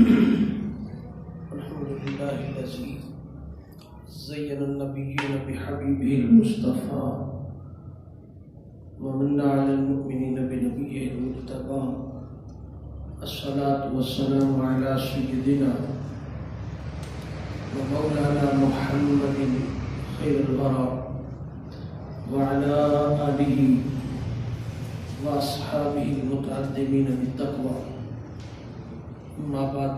الحمد لله الذي زين النبيين بحبيبه المصطفى ومن على المؤمنين بنبيه المجتبى. الصلاة والسلام على سيدنا ومولانا محمد خير الورى وعلى آله وأصحابه المتقدمين بالتقوى. أما بعد،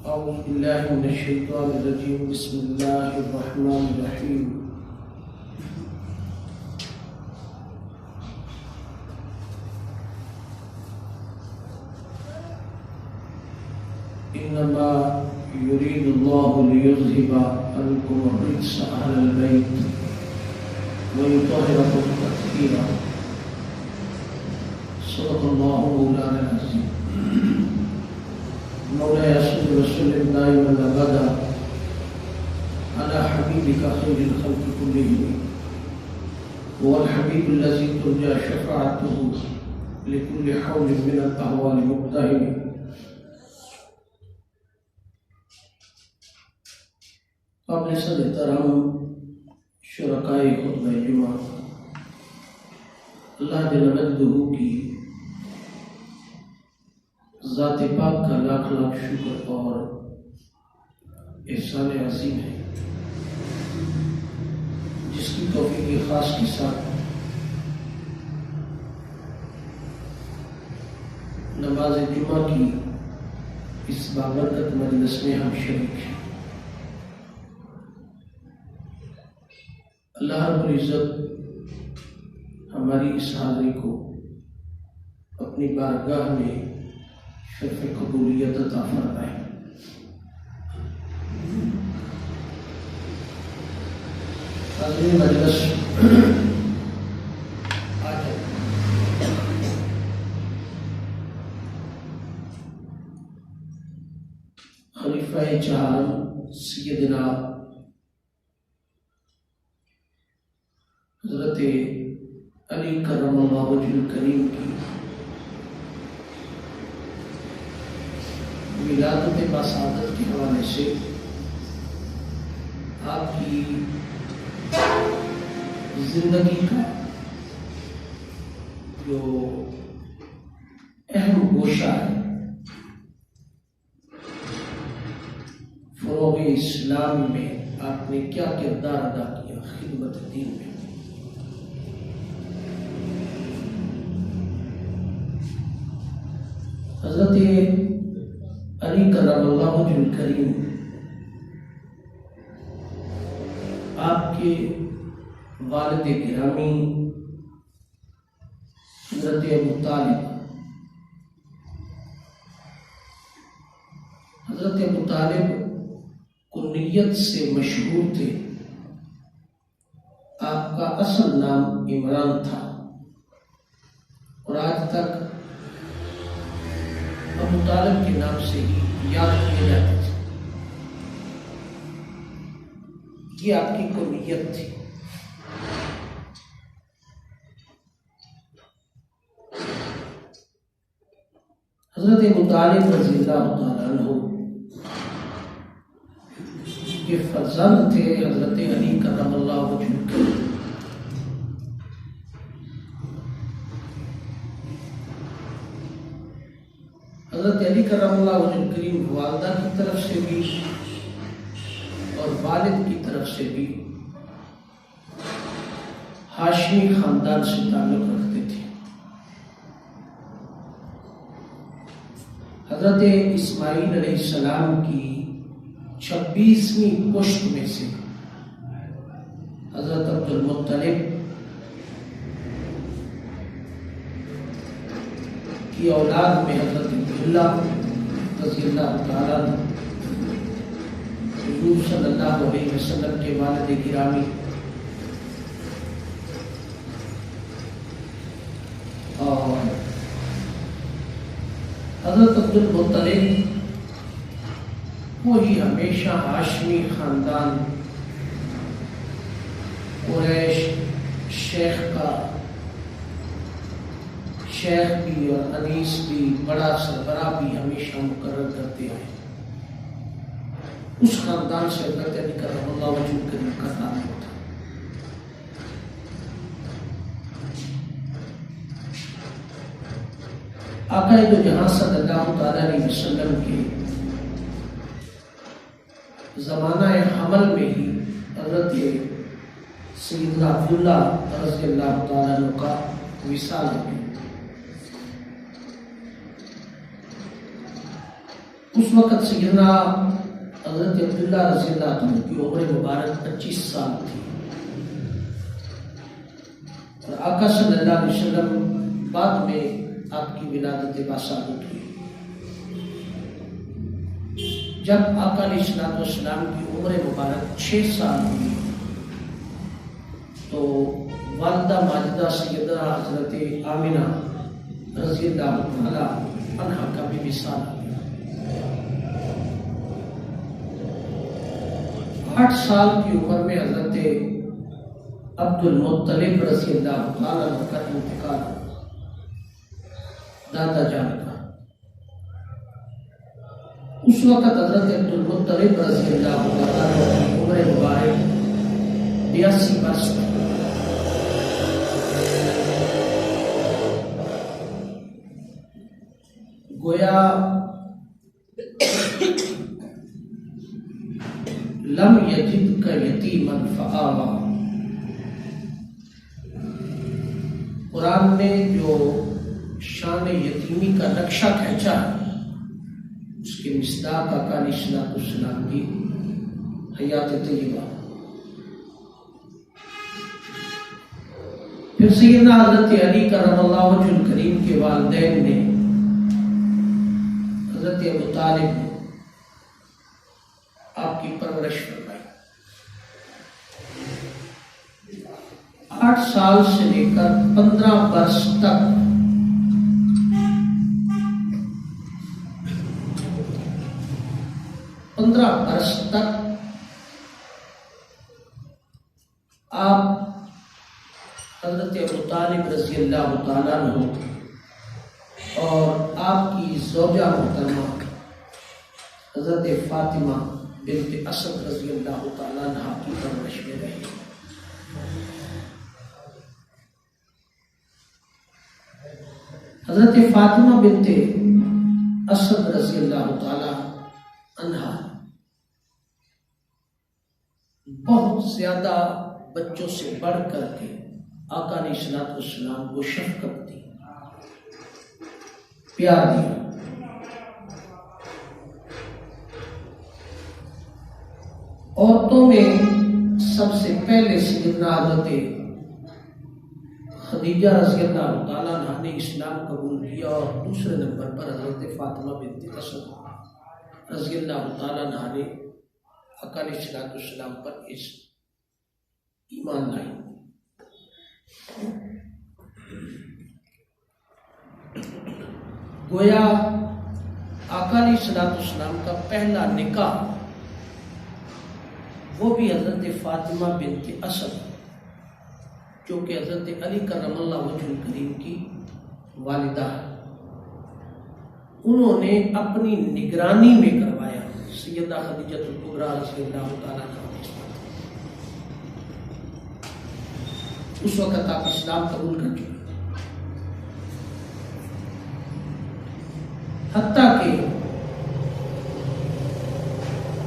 أعوذ بالله من الشيطان الرجيم. بسم الله الرحمن الرحيم. إنما يريد الله ليذهب عنكم الرجس أهل البيت ويطهركم تطهيرا. صدق الله مولانا العظيم. مولاي صل وسلم دائما ابدا على حبيبك خير الخلق كلهم، هو الحبيب الذي ترجى شفاعته لكل حول من الاهوال مقتحم. قابل صد احترام شرکائے خطبہ جمعہ، اللہ جل مجدہ کی ذات پاک کا لاکھ لاکھ شکر اور احسان عظیم ہے، جس کی توفیق خاص کے ساتھ نماز جمعہ کی اس بابرکت مجلس میں ہم شریک ہیں۔ اللہ رب العزت ہماری اس حاضری کو اپنی بارگاہ میں شرف قبولیت عطا فرمائے۔ حاضرین مجلس، خلیفہ چہارم سیدنا حضرت علی کرم اللہ وجہ الکریم کی ولادت باسعادت کے حوالے سے آپ کی زندگی کا جو اہم گوشہ ہے، فروغ اسلام میں آپ نے کیا کردار ادا کیا خدمت دین میں، حضرت علی کرم اللہ وجہ الکریم آپ کے والد گرامی حضرت ابو طالب کنیت سے مشہور تھے۔ آپ کا اصل نام عمران تھا اور آج تک ابو طالب کے نام سے ہی یاد کیے جاتے تھے۔ یہ آپ کی کنیت تھی۔ حضرت ابو طالب رضی اللہ تعالیٰ عنہ کے فرزند تھے حضرت علی کرم اللہ وجہ الکریم۔ حضرت علی کرم اللہ وجہ الکریم والدہ کی طرف سے بھی اور والد کی طرف سے بھی ہاشمی خاندان سے تعلق رکھتے تھے۔ حضرت اسماعیل علیہ السلام کی 26ویں پشت میں سے حضرت عبد المطلب کی اولاد میں حضرت عبداللہ رضی اللہ تعالیٰ حضور صلی اللہ علیہ وسلم کے والد گرامی اور حضرت عبد المطلب وہی ہمیشہ ہاشمی خاندان قریش شیخ کا شیخ بھی اور انیس بھی بڑا سربراہ بھی ہمیشہ مقرر کرتے ہیں، اس خاندان سے حضرت علی کرم اللہ وجہ کریم کا تعلق تھا۔ آقا دو جہاں صلی اللہ تعالی علیہ وسلم کے زمانہ حمل میں ہی حضرت سیدنا عبداللہ رضی اللہ تعالیٰ عنہ کا وصال ہو گیا۔ اس وقت سیدنا حضرت عبداللہ رضی اللہ عنہ کی عمر مبارک 25 سال تھی، اور آقا صلی اللہ علیہ وسلم بعد میں آپ کی ولادت باثابت ہوئی۔ جب آقا علیہ السلام کی عمر مبارک 6 سال ہوئی تو والدہ ماجدہ سیدہ حضرت آمنہ رضی اللہ تعالیٰ عنہا کا بھی وصال ہو گیا۔ 8 سال کی عمر میں حضرت عبد المطلب رضی اللہ تعالیٰ عنہ کا انتقال ہوا، دادا جان کا۔ اس وقت حضرت عبد المطلب رضی اللہ تعالیٰ عنہ کی عمر مبارک 82 برس تھی۔ گویا لم یجد کا یتیما فآوا، قرآن نے جو شان یتیمی کا نقشہ کھینچا ہے اس کے مصداق آقا علیہ السلام کی حیات طیبہ۔ پھر سیدنا حضرت علی کرم اللہ وجہ الکریم کے والدین نے حضرت ابو طالب نے آپ کی پرورش فرمائی۔ 8 سال سے لے کر 15 برس تک آپ حضرت ابو طالب رضی اللہ تعالیٰ عنہ اور آپ کی زوجہ محترمہ حضرت فاطمہ بنت اسد رضی اللہ تعالیٰ عنہ کی پرورش میں رہی۔ حضرت فاطمہ بنت اسد رضی اللہ تعالیٰ عنہ بہت زیادہ بچوں سے بڑھ کر کے آقا علیہ السلام کو شفقت دی، پیار دیا۔ عورتوں میں سب سے پہلے سیدنا حضرت خدیجہ رضی اللہ تعالیٰ عنہ نے اسلام قبول کیا، اور دوسرے نمبر پر حضرت فاطمہ بنت اسد رضی اللہ تعالیٰ عنہ نے آقا علیہ السلام پر ایمان لائی۔ گویا آقا علیہ السلام کا پہلا نکاح وہ بھی حضرت فاطمہ بنت اسد جو کہ حضرت علی کرم اللہ وجہ الکریم کی والدہ ہے، انہوں نے اپنی نگرانی میں کروایا۔ سیدہ خدیجہ الکبریٰ رضی اللہ تعالیٰ عنہ، اس وقت آپ اسلام قبول کر چکے، حتیٰ کہ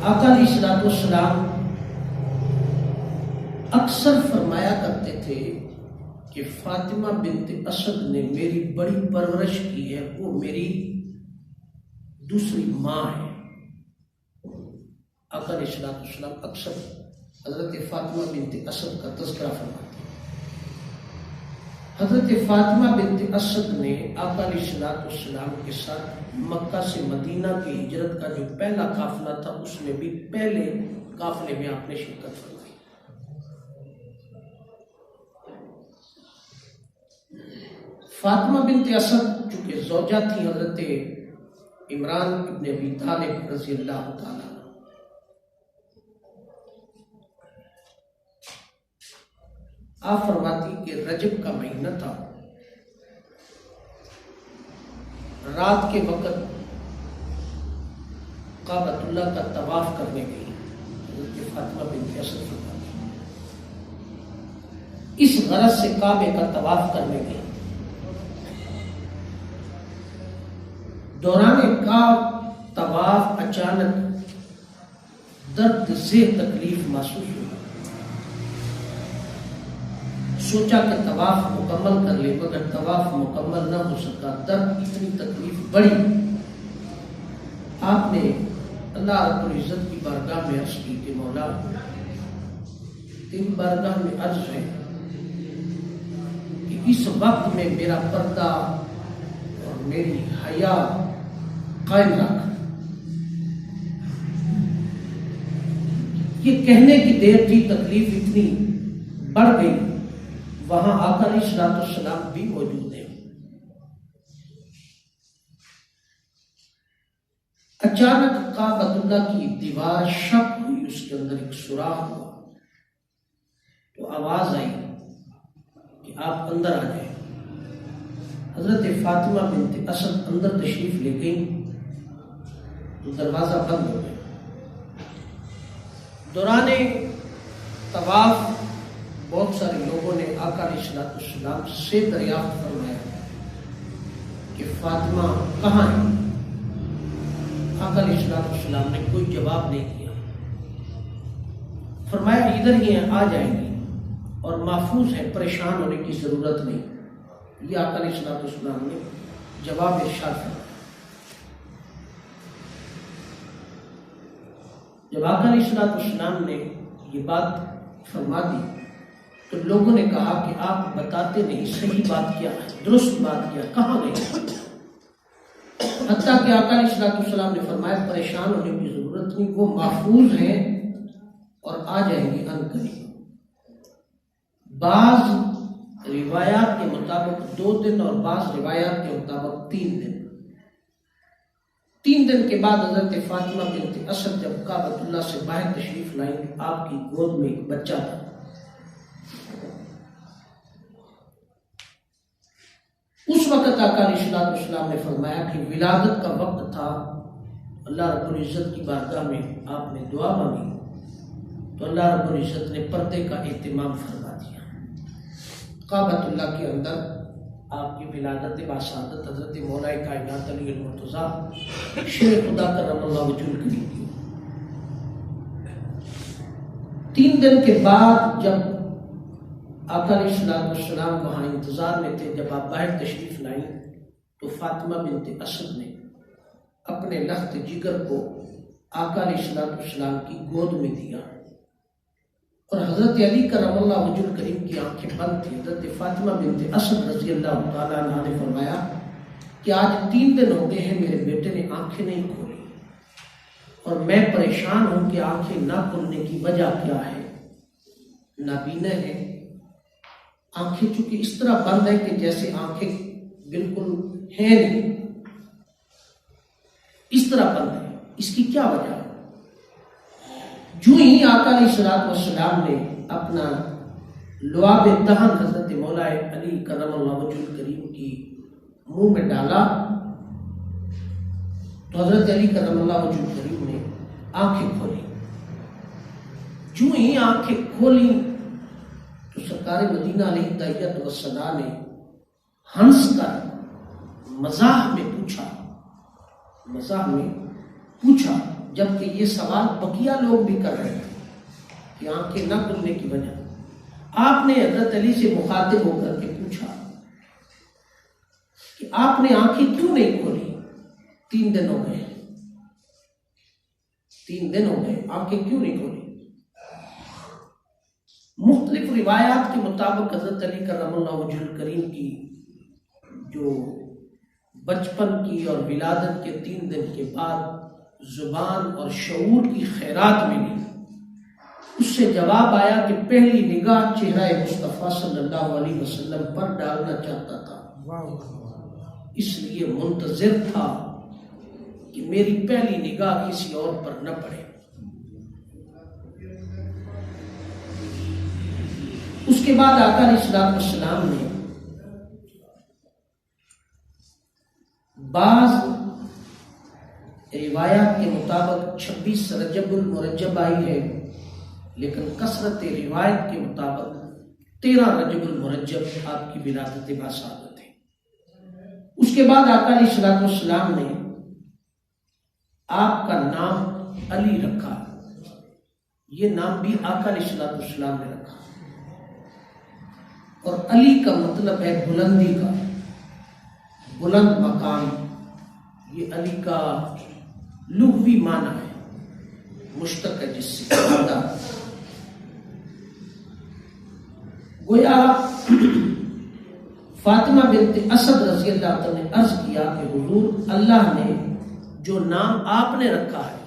آقا علیہ السلام اکثر فرمایا کرتے تھے کہ فاطمہ بنت اسد نے میری بڑی پرورش کی ہے، وہ میری دوسری ماں ہے۔ آقا علیہ السلام اکثر حضرت فاطمہ بنت اسد کا تذکرہ فرماتے ہیں۔ حضرت فاطمہ بنت اسد نے آقا علیہ السلام کے ساتھ مکہ سے مدینہ کی ہجرت کا جو پہلا قافلہ تھا اس میں بھی پہلے قافلے میں آپ نے شرکت فرمائی۔ فاطمہ بنت اسد چونکہ زوجہ تھی حضرت عمران ابن ابی طالب رضی اللہ تعالیٰ عنہ، آپ فرماتی کہ رجب کا مہینہ تھا، رات کے وقت کعبۃ اللہ کا طواف کرنے گئی حضرت فاطمہ بنت اسد فرماتی ہیں، اس غرض سے کعبے کا طواف کرنے گئی، دوران کا طواف اچانک درد سے تکلیف محسوس ہوئی، سوچا کہ طواف مکمل کر لے، مگر طواف مکمل نہ ہو سکا، درد اتنی تکلیف بڑی، آپ نے اللہ رب العزت کی بارگاہ میں عرض کی کہ مولا تیری بارگاہ میں عرض ہے کہ اس وقت میں میرا پردہ اور میری حیا قائم رکھ۔ یہ کہنے کی دیر تھی، تکلیف اتنی بڑھ گئی، وہاں آقا علیہ الصلوۃ والسلام بھی موجود ہیں۔ اچانک کعبۃ اللہ کی دیوار شق ہوئی، اس کے اندر ایک سوراخ ہوا، تو آواز آئی کہ آپ اندر آ جائیں۔ حضرت فاطمہ بنت اسد اندر تشریف لے گئی تو دروازہ بند ہو گیا۔ دوران طواف بہت سارے لوگوں نے آقا علیہ الصلوۃ والسلام سے دریافت فرمایا کہ فاطمہ کہاں ہے؟ آقا علیہ الصلوۃ والسلام نے کوئی جواب نہیں دیا، فرمایا ادھر ہی ہیں، آ جائیں گی اور محفوظ ہیں، پریشان ہونے کی ضرورت نہیں۔ یہ آقا علیہ الصلوۃ والسلام نے جواب ارشاد فرمایا۔ جب آقا علیہ الصلوۃ والسلام نے یہ بات فرما دی تو لوگوں نے کہا کہ آپ بتاتے نہیں، صحیح بات کیا ہے، درست بات کیا، کہاں گئے؟ حتیٰ کہ آقا علیہ الصلوۃ والسلام نے فرمایا پریشان ہونے کی ضرورت نہیں، وہ محفوظ ہیں اور آ جائیں گے ان قریب۔ بعض روایات کے مطابق 2 دن اور بعض روایات کے مطابق 3 دن۔ 3 دن کے بعد حضرت فاطمہ بنت اسد جب کعبۃ اللہ سے باہر تشریف لائیں، آپ کی گود میں ایک بچہ تھا۔ اس وقت آقا علیہ الصلوۃ والسلام نے فرمایا کہ ولادت کا وقت تھا، اللہ رب العزت کی بارگاہ میں آپ نے دعا مانگی تو اللہ رب العزت نے پردے کا اہتمام فرما دیا۔ کعبۃ اللہ کے اندر آپ کی ولادت باسعادت حضرت مولا کائنات علی المرتضیٰ شیر خدا کرم اللہ وجہ الکریم کی۔ 3 دن کے بعد جب آقا علیہ الصلوۃ والسلام وہاں انتظار میں تھے، جب آپ باہر تشریف لائیں تو فاطمہ بنت اسد نے اپنے لخت جگر کو آقا علیہ الصلوۃ والسلام کی گود میں دیا اور حضرت علی کرم اللہ وجہ الکریم کی آنکھیں بند تھیں۔ حضرت فاطمہ بنت اسد رضی اللہ تعالیٰ عنہ نے فرمایا کہ آج 3 دن ہو گئے ہیں میرے بیٹے نے آنکھیں نہیں کھولی اور میں پریشان ہوں کہ آنکھیں نہ کھولنے کی وجہ کیا ہے۔ نابینا ہے، آنکھیں چونکہ اس طرح بند ہے کہ جیسے آنکھیں بالکل ہیں نہیں، اس طرح بند ہے، اس کی کیا وجہ ہے؟ جو ہی آقا علیہ الصلوۃ والسلام نے اپنا لعاب دہن حضرت مولا علی کرم اللہ وجہ الکریم کی منہ میں ڈالا تو حضرت علی کرم اللہ وجہ الکریم نے آنکھیں کھولی۔ جو ہی آنکھیں کھولی تو سرکار مدینہ علیہ التحیۃ والثناء نے ہنس کر مزاح میں پوچھا جبکہ یہ سوال بقیہ لوگ بھی کر رہے تھے کہ آنکھیں نہ کھلنے کی وجہ۔ آپ نے حضرت علی سے مخاطب ہو کر کے پوچھا کہ آپ نے آنکھیں کیوں نہیں کھولی؟ 3 دن ہو گئے، 3 دن ہو گئے، آنکھیں کیوں نہیں کھولی؟ مختلف روایات کے مطابق حضرت علی کرم اللہ وجہ الکریم کی جو بچپن کی اور ولادت کے 3 دن کے بعد زبان اور شعور کی خیرات ملی، اس سے جواب آیا کہ پہلی نگاہ چہرہ مصطفیٰ صلی اللہ علیہ وسلم پر ڈالنا چاہتا تھا، اس لیے منتظر تھا کہ میری پہلی نگاہ کسی اور پر نہ پڑے۔ اس کے بعد آقا علیہ الصلوۃ والسلام نے بعض روایات کے مطابق 26 رجب المرجب آئی ہے، لیکن کثرت روایت کے مطابق 13 رجب المرجب آپ کی ولادت باسعادت ہے۔ اس کے بعد آقا علیہ الصلوۃ والسلام نے آپ کا نام علی رکھا۔ یہ نام بھی آقا علیہ الصلوۃ والسلام نے رکھا، اور علی کا مطلب ہے بلندی کا، بلند مقام۔ یہ علی کا لغوی معنی ہے، مشتق ہے جس سے زیادہ۔ گویا فاطمہ بنت اسد رضی اللہ عنہ نے عرض کیا کہ حضور، اللہ نے جو نام آپ نے رکھا ہے،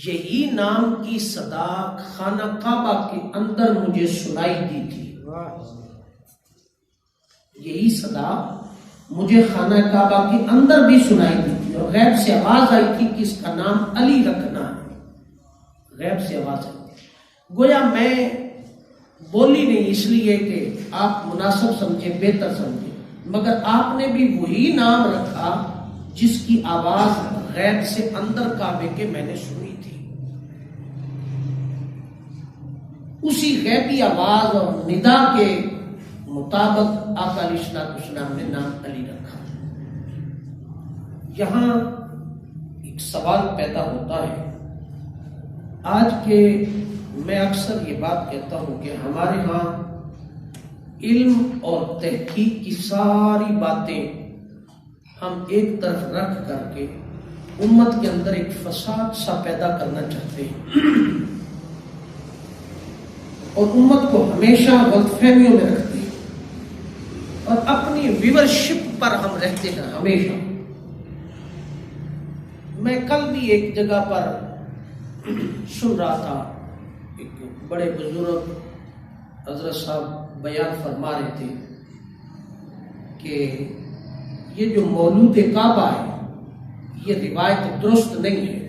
یہی نام کی صدا خانہ کعبہ کے اندر مجھے سنائی دی تھی۔ یہی صدا مجھے خانہ کعبہ کے اندر بھی سنائی دی تھی، اور غیب سے آواز آئی تھی کہ اس کا نام علی رکھنا ہے۔ غیب سے آواز آئی تھی۔ گویا میں بولی نہیں اس لیے کہ آپ مناسب سمجھے، بہتر سمجھے، مگر آپ نے بھی وہی نام رکھا جس کی آواز غیب سے اندر کعبے کے میں نے سنی تھی۔ اسی غیبی آواز اور ندا کے مطابق آقا علیہ الصلوۃ والسلام نے نام علی رکھا۔ یہاں ایک سوال پیدا ہوتا ہے۔ آج کے میں اکثر یہ بات کہتا ہوں کہ ہمارے ہاں علم اور تحقیق کی ساری باتیں ہم ایک طرف رکھ کر کے امت کے اندر ایک فساد سا پیدا کرنا چاہتے ہیں، اور امت کو ہمیشہ غلط فہمیوں میں رکھتے ہیں، اور اپنی ویورشپ پر ہم رہتے ہیں ہمیشہ۔ میں کل بھی ایک جگہ پر سن رہا تھا، ایک بڑے بزرگ حضرت صاحب بیان فرما رہے تھے کہ یہ جو مولود کعبہ ہے یہ روایت درست نہیں ہے۔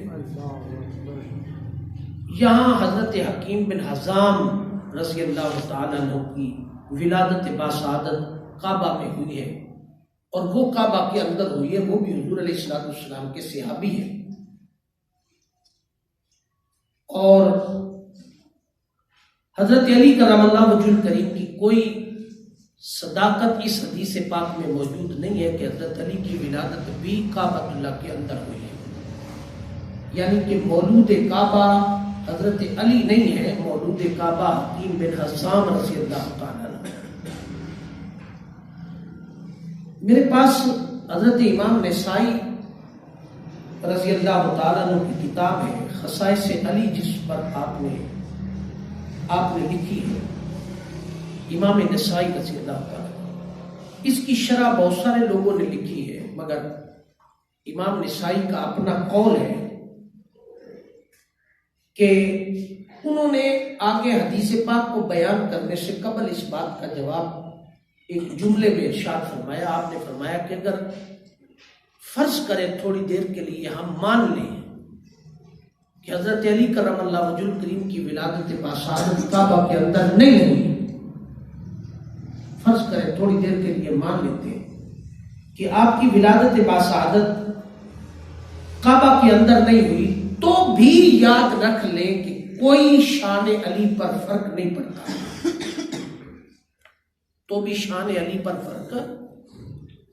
یہاں حضرت حکیم بن حزام رضی اللہ تعالیٰ عنہ کی ولادت باسعادت کعبہ میں ہوئی ہے، اور وہ کعبہ کے اندر ہوئی ہے، وہ بھی حضور علیہ الصلوۃ والسلام کے صحابی ہیں۔ اور حضرت علی کرم اللہ وجہ الکریم کی کوئی صداقت اس حدیث پاک میں موجود نہیں ہے کہ حضرت علی کی ولادت بھی کعبۃ اللہ کے اندر ہوئی ہے، یعنی کہ مولود کعبہ حضرت علی نہیں ہے، مولود کعبہ حکیم بن حزام رضی اللہ تعالیٰ عنہ۔ میرے پاس حضرت امام نسائی رضی اللہ تعالیٰ عنہ کی کتاب ہے خصائص علی، جس پر آپ نے لکھی ہے، امام نسائی رضی اللہ تعالیٰ عنہ۔ اس کی شرح بہت سارے لوگوں نے لکھی ہے، مگر امام نسائی کا اپنا قول ہے کہ انہوں نے آگے حدیث پاک کو بیان کرنے سے قبل اس بات کا جواب ایک جملے میں ارشاد فرمایا۔ آپ نے فرمایا کہ اگر فرض کریں تھوڑی دیر کے لیے ہم مان لیں کہ حضرت علی کرم اللہ وجہ الکریم کی ولادت باسعادت کعبہ کے اندر نہیں ہوئی، فرض کریں تھوڑی دیر کے لیے مان لیتے ہیں کہ آپ کی ولادت باسعادت کعبہ کے اندر نہیں ہوئی، تو بھی یاد رکھ لیں کہ کوئی شان علی پر فرق نہیں پڑتا، تو بھی شان علی پر فرق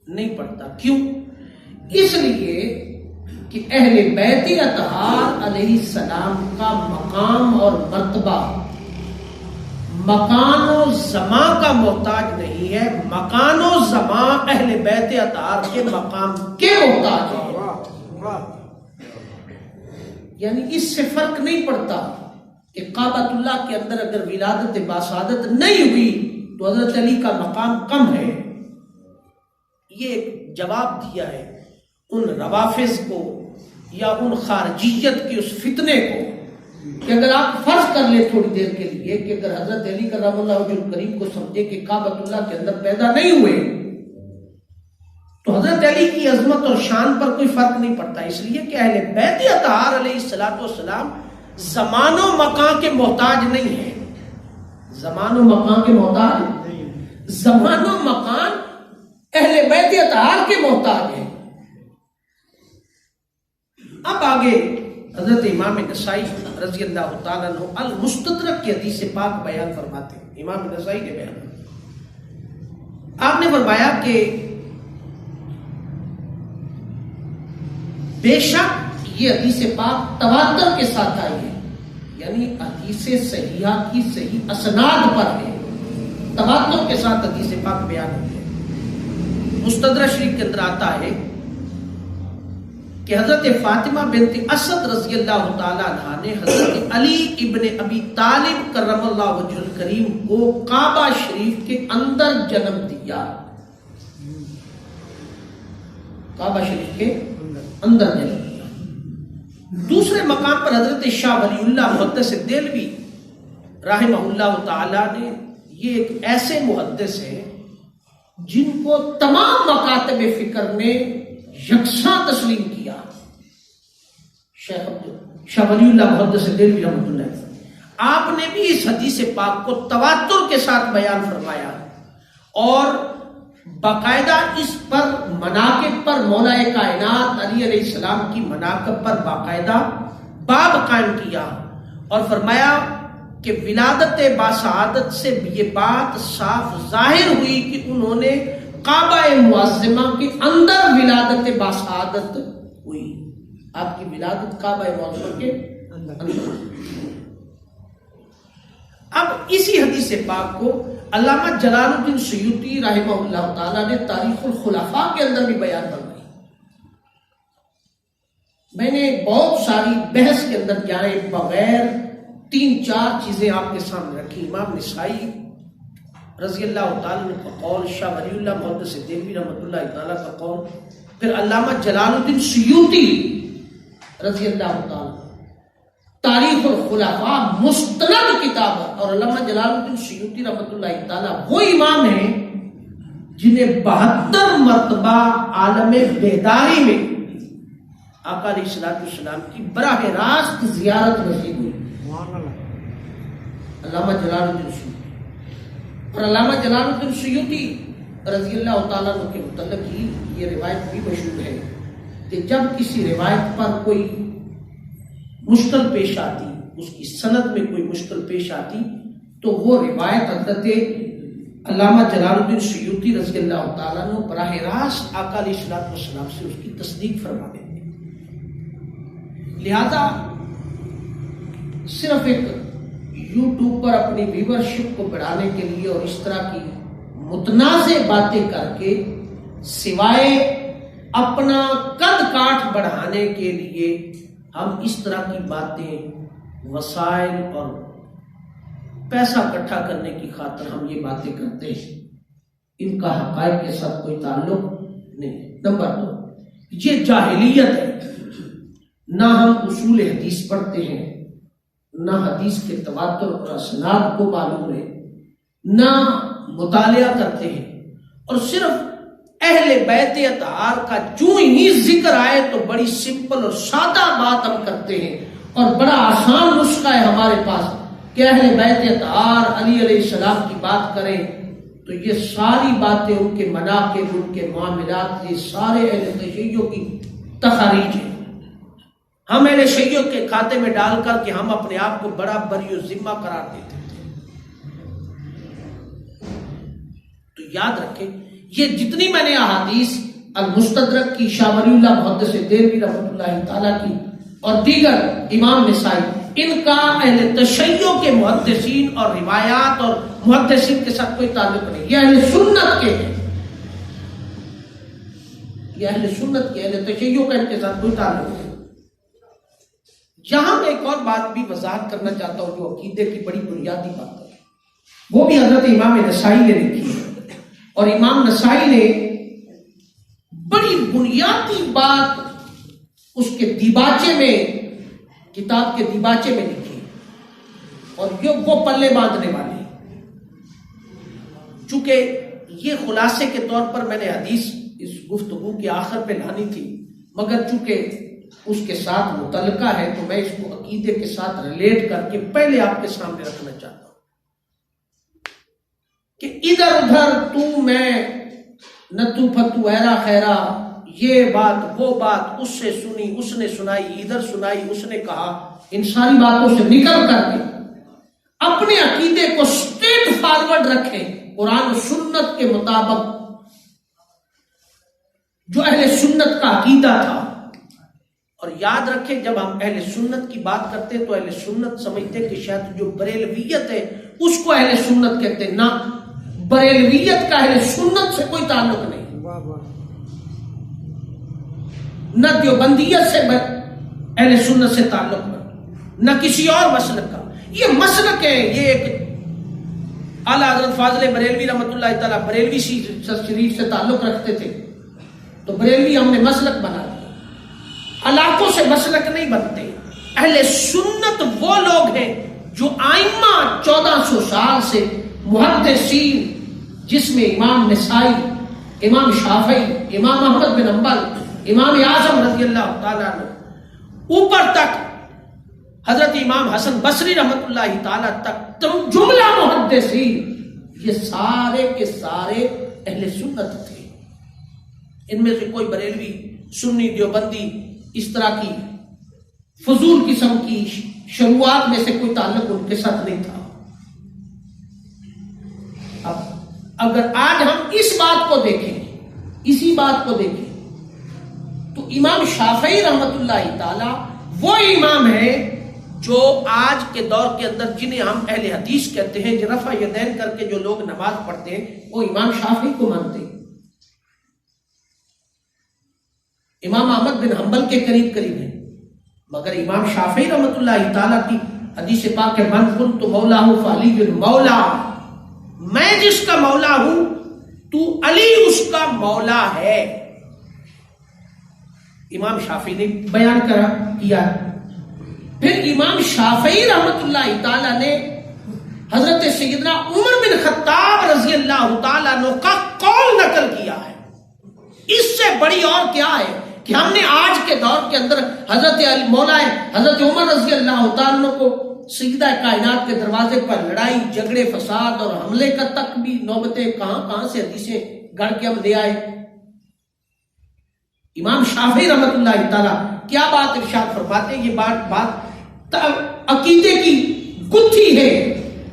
نہیں پڑتا۔ کیوں؟ اس لیے کہ اہل بیت اطہار علیہ السلام کا مقام اور مرتبہ مکان و زمان کا محتاج نہیں ہے، مکان و زمان اہل بیت اطہار کے مقام کے محتاج ہے۔ یعنی اس سے فرق نہیں پڑتا کہ کعبۃ اللہ کے اندر اگر ولادت باسعادت نہیں ہوئی تو حضرت علی کا مقام کم ہے۔ یہ ایک جواب دیا ہے ان روافظ کو یا ان خارجیت کے اس فتنے کو کہ اگر آپ فرض کر لیں تھوڑی دیر کے لیے کہ اگر حضرت علی کرم اللہ وجہ الکریم کو سمجھے کہ کعبۃ اللہ کے اندر پیدا نہیں ہوئے تو حضرت علی کی عظمت اور شان پر کوئی فرق نہیں پڑتا، اس لیے کہ اہل بیت اطہار علیہ الصلوۃ والسلام زمان و مکان کے محتاج نہیں ہے۔ زمان و مکان کے محتاج نہیں، زمان و مکان اہل بیت اطہار کے محتاج ہے۔ اب آگے حضرت امام نسائی رضی اللہ تعالیٰ عنہ المستدرک کی حدیث پاک بیان فرماتے ہیں. امام نسائی نے بیان آپ نے فرمایا کہ بے شک یہ حدیث پاک تواتر کے ساتھ آئی ہے، یعنی حدیث صحیحہ کی صحیح اسناد پر ہے، تواتر کے ساتھ حدیث پاک بیان ہوئی ہے. مستدرک شریف کے اندر آتا ہے کہ حضرت فاطمہ بنت اسد رضی اللہ تعالی عنہ نے حضرت علی ابن ابی طالب کرم اللہ وجہ الکریم کو کعبہ شریف کے اندر جنم دیا. کعبہ شریف کے اندر جنم دیا. دوسرے مقام پر حضرت شاہ ولی اللہ محدث دہلوی رحمہ اللہ تعالی نے، یہ ایک ایسے محدث ہیں جن کو تمام مکاتب فکر نے یکساں تسلیم کیا. شاہ ولی اللہ محدث دہلوی رحمۃ اللہ علیہ آپ نے بھی اس حدیث پاک کو تواتر کے ساتھ بیان فرمایا اور باقاعدہ اس پر مناقب پر مولا کائنات علی علیہ السلام کی مناقب پر باقاعدہ باب قائم کیا اور فرمایا کہ ولادت باسعادت سے یہ بات صاف ظاہر ہوئی کہ انہوں نے کعبہ معظمہ کے اندر ولادت باسعادت ہوئی. آپ کی ولادت کعبہ معظمہ کے اندر. اب اسی حدیث پاک کو علامہ جلال الدین سیوطی رحمہ اللہ تعالیٰ نے تاریخ الخلفاء کے اندر بھی بیان فرمائی. میں نے بہت ساری بحث کے اندر جائے بغیر 3-4 چیزیں آپ کے سامنے رکھی. امام نسائی رضی اللہ تعالیٰ عنہ کا قول، شاہ ولی اللہ محدث دہلوی رحمۃ اللہ تعالیٰ کا قول، پھر علامہ جلال الدین سیوطی رضی اللہ تعالیٰ تاریخ الخلفاء مستند کتاب ہے. اور علامہ جلال الدین سیوطی رحمۃ اللہ تعالیٰ وہ امام ہیں جنہیں 72 مرتبہ عالم بیداری میں آقا علیہ السلام کی براہ راست زیارت نصیب ہوئی. علامہ جلال الدین سیوطی. اور علامہ جلال الدین سیوطی رضی اللہ تعالیٰ عنہ کے متعلق ہی یہ روایت بھی مشہور ہے کہ جب کسی روایت پر کوئی مشکل پیش آتی، اس کی سند میں کوئی مشکل پیش آتی، تو وہ روایت حضرت علامہ جلال الدین سیوطی رضی اللہ تعالیٰ عنہ براہ راست آقا علیہ السلام سے اس کی تصدیق فرما دیتے. لہذا صرف ایک یوٹیوب پر اپنی ویورشپ کو بڑھانے کے لیے اور اس طرح کی متنازع باتیں کر کے سوائے اپنا قد کاٹ بڑھانے کے لیے ہم اس طرح کی باتیں، وسائل اور پیسہ اکٹھا کرنے کی خاطر ہم یہ باتیں کرتے ہیں، ان کا حقائق کے ساتھ کوئی تعلق نہیں. نمبر 2، یہ جاہلیت ہے. نہ ہم اصول حدیث پڑھتے ہیں، نہ حدیث کے تواتر اور اسناد کو معلوم ہے، نہ مطالعہ کرتے ہیں، اور صرف اہل بیت اطہار کا جو ہی ذکر آئے تو بڑی سمپل اور سادہ بات ہم کرتے ہیں اور بڑا آسان نسخہ ہے ہمارے پاس کہ اہل بیت اطہار علی علیہ السلام کی بات کریں تو یہ ساری باتیں، ان کے مناقب، ان کے معاملات، یہ سارے اہل تشیع کی تخاریج ہیں. ہم اہل شیعہ کے کھاتے میں ڈال کر کہ ہم اپنے آپ کو بڑا بری و ذمہ قرار دیتے تھے. تو یاد رکھیں، یہ جتنی میں نے احادیث المستدرک کی، شاہ ولی اللہ محدث دہلوی رحمۃ اللہ تعالیٰ کی اور دیگر امام نسائی، ان کا اہل تشیع کے محدثین اور روایات اور محدثین کے ساتھ کوئی تعلق نہیں. یہ اہل سنت کے ہیں، یہ اہل سنت کے، اہل تشیع کا ان کے ساتھ کوئی تعلق نہیں. یہاں میں ایک اور بات بھی وضاحت کرنا چاہتا ہوں جو عقیدے کی بڑی بنیادی بات ہے، وہ بھی حضرت امام نسائی نے لکھی ہے. اور امام نسائی نے بڑی بنیادی بات اس کے دیباچے میں، کتاب کے دیباچے میں لکھی اور یہ وہ پلے باندھنے والی. چونکہ یہ خلاصے کے طور پر میں نے حدیث اس گفتگو کے آخر پہ لانی تھی، مگر چونکہ اس کے ساتھ متعلقہ ہے تو میں اس کو عقیدے کے ساتھ ریلیٹ کر کے پہلے آپ کے سامنے رکھنا چاہتا ہوں کہ ادھر ادھر تو میں نتو فتو ایرا خیرا یہ بات وہ بات اس سے سنی، اس نے سنائی، ادھر سنائی، اس نے کہا، ان ساری باتوں سے نکل کر کے اپنے عقیدے کو سٹریٹ فارورڈ رکھیں قرآن و سنت کے مطابق، جو اہل سنت کا عقیدہ تھا۔ اور یاد رکھیں جب ہم اہل سنت کی بات کرتے ہیں تو اہل سنت سمجھتے ہیں کہ شاید جو بریلویت ہے اس کو اہل سنت کہتے ہیں، نہ، بریلویت کا اہل سنت سے کوئی تعلق نہیں، نہ دیوبندیت سے اہل سنت سے تعلق نہ کسی اور مسلک کا۔ یہ مسلک ہے، یہ ایک اعلیٰ حضرت فاضل بریلوی رحمۃ اللہ تعالیٰ بریلوی شریف سے تعلق رکھتے تھے تو بریلوی ہم نے مسلک بنا دیا، علاقوں سے مسلک نہیں بنتے۔ اہل سنت وہ لوگ ہیں جو آئمہ 1400 سال سے محدثین، جس میں امام نسائی، امام شافعی، امام احمد بن حنبل، امام اعظم رضی اللہ تعالیٰ عنہ، اوپر تک حضرت امام حسن بصری رحمت اللہ تعالیٰ تک جملہ محدثین، یہ سارے کے سارے اہل سنت تھے۔ ان میں سے کوئی بریلوی، سنی، دیوبندی اس طرح کی فضول قسم کی شروعات میں سے کوئی تعلق ان کے ساتھ نہیں تھا۔ اب اگر آج ہم اس بات کو دیکھیں، اسی بات کو دیکھیں، تو امام شافعی رحمت اللہ تعالی وہ امام ہے جو آج کے دور کے اندر جنہیں ہم اہل حدیث کہتے ہیں، جو رفع یدین کر کے جو لوگ نماز پڑھتے ہیں وہ امام شافعی کو مانتے ہیں، امام احمد بن حنبل کے قریب قریب ہیں، مگر امام شافعی رحمت اللہ تعالیٰ کی حدیث پاک ہے، من کنت مولا ہوں فعلی بن مولا، میں جس کا مولا ہوں تو علی اس کا مولا ہے۔ امام شافعی نے بیان کیا۔ پھر امام شافعی رحمت اللہ تعالیٰ نے حضرت سیدنا عمر بن خطاب رضی اللہ تعالیٰ عنہ کا قول نقل کیا ہے۔ اس سے بڑی اور کیا ہے کہ ہم نے آج کے دور کے اندر حضرت مولا حضرت عمر رضی اللہ تعالیٰ عنہ کو سیدہ کائنات کے دروازے پر لڑائی جھگڑے فساد اور حملے کا تک بھی نوبتیں کہاں سے حدیثیں گڑھ کے ہم لے آئے۔ امام شافعی رحمت اللہ تعالیٰ کیا بات ارشاد فرماتے ہیں، یہ بات عقیدے کی گتھی ہے